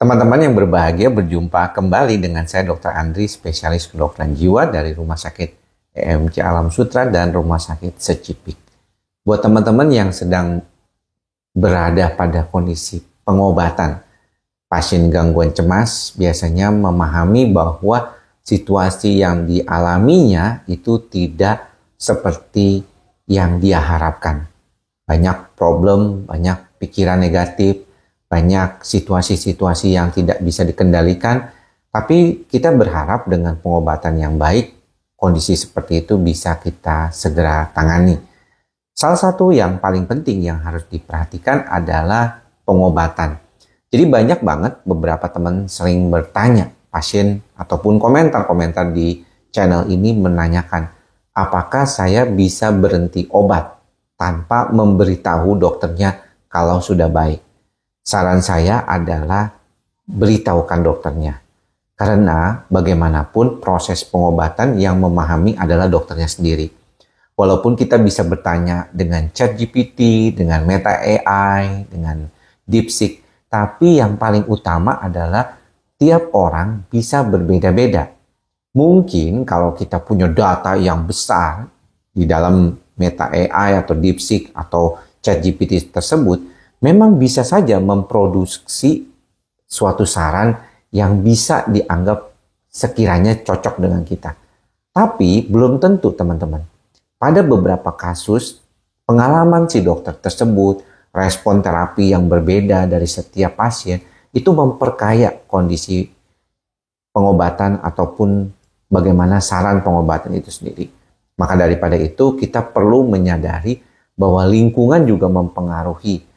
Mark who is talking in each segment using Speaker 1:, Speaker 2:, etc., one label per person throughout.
Speaker 1: Teman-teman yang berbahagia, berjumpa kembali dengan saya Dr. Andri, spesialis kedokteran jiwa dari Rumah Sakit EMC Alam Sutera dan Rumah Sakit Secipik. Buat teman-teman yang sedang berada pada kondisi pengobatan pasien gangguan cemas, biasanya memahami bahwa situasi yang dialaminya itu tidak seperti yang dia harapkan. Banyak problem, banyak pikiran negatif, banyak situasi-situasi yang tidak bisa dikendalikan, tapi kita berharap dengan pengobatan yang baik, kondisi seperti itu bisa kita segera tangani. Salah satu yang paling penting yang harus diperhatikan adalah pengobatan. Jadi banyak banget beberapa teman sering bertanya, pasien ataupun komentar-komentar di channel ini menanyakan, apakah saya bisa berhenti obat tanpa memberitahu dokternya kalau sudah baik? Saran saya adalah beritahukan dokternya. Karena bagaimanapun proses pengobatan yang memahami adalah dokternya sendiri. Walaupun kita bisa bertanya dengan ChatGPT, dengan Meta AI, dengan DeepSeek, tapi yang paling utama adalah tiap orang bisa berbeda-beda. Mungkin kalau kita punya data yang besar di dalam Meta AI atau DeepSeek atau ChatGPT tersebut, memang bisa saja memproduksi suatu saran yang bisa dianggap sekiranya cocok dengan kita. Tapi belum tentu, teman-teman. Pada beberapa kasus, pengalaman si dokter tersebut, respon terapi yang berbeda dari setiap pasien, itu memperkaya kondisi pengobatan ataupun bagaimana saran pengobatan itu sendiri. Maka daripada itu, kita perlu menyadari bahwa lingkungan juga mempengaruhi.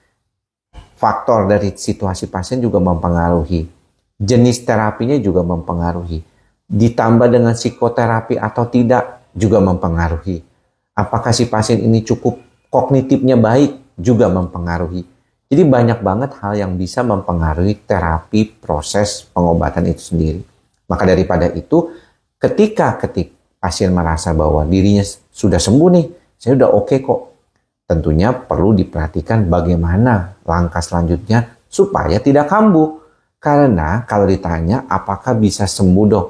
Speaker 1: Faktor dari situasi pasien juga mempengaruhi. Jenis terapinya juga mempengaruhi. Ditambah dengan psikoterapi atau tidak juga mempengaruhi. Apakah si pasien ini cukup kognitifnya baik juga mempengaruhi. Jadi banyak banget hal yang bisa mempengaruhi terapi proses pengobatan itu sendiri. Maka daripada itu, ketika pasien merasa bahwa dirinya sudah sembuh nih, saya udah oke kok. Tentunya perlu diperhatikan bagaimana langkah selanjutnya supaya tidak kambuh. Karena kalau ditanya apakah bisa sembuh dok?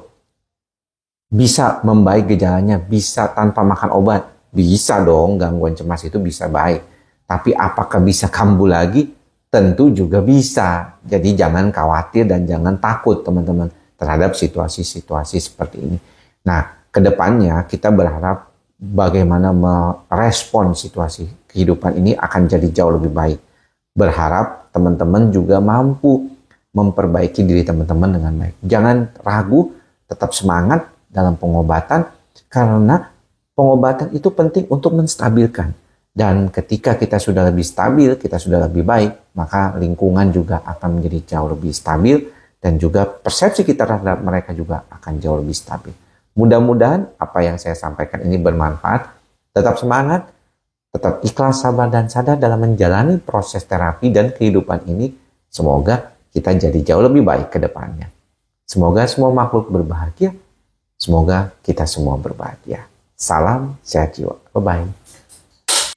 Speaker 1: Bisa membaik gejalanya? Bisa tanpa makan obat? Bisa dong, gangguan cemas itu bisa baik. Tapi apakah bisa kambuh lagi? Tentu juga bisa. Jadi jangan khawatir dan jangan takut teman-teman terhadap situasi-situasi seperti ini. Nah, kedepannya kita berharap bagaimana merespon situasi kehidupan ini akan jadi jauh lebih baik. Berharap teman-teman juga mampu memperbaiki diri teman-teman dengan baik. Jangan ragu, tetap semangat dalam pengobatan karena pengobatan itu penting untuk menstabilkan. Dan ketika kita sudah lebih stabil, kita sudah lebih baik, maka lingkungan juga akan menjadi jauh lebih stabil dan juga persepsi kita terhadap mereka juga akan jauh lebih stabil. Mudah-mudahan apa yang saya sampaikan ini bermanfaat. Tetap semangat, tetap ikhlas, sabar, dan sadar dalam menjalani proses terapi dan kehidupan ini. Semoga kita jadi jauh lebih baik ke depannya. Semoga semua makhluk berbahagia. Semoga kita semua berbahagia. Salam sehat jiwa. Bye-bye.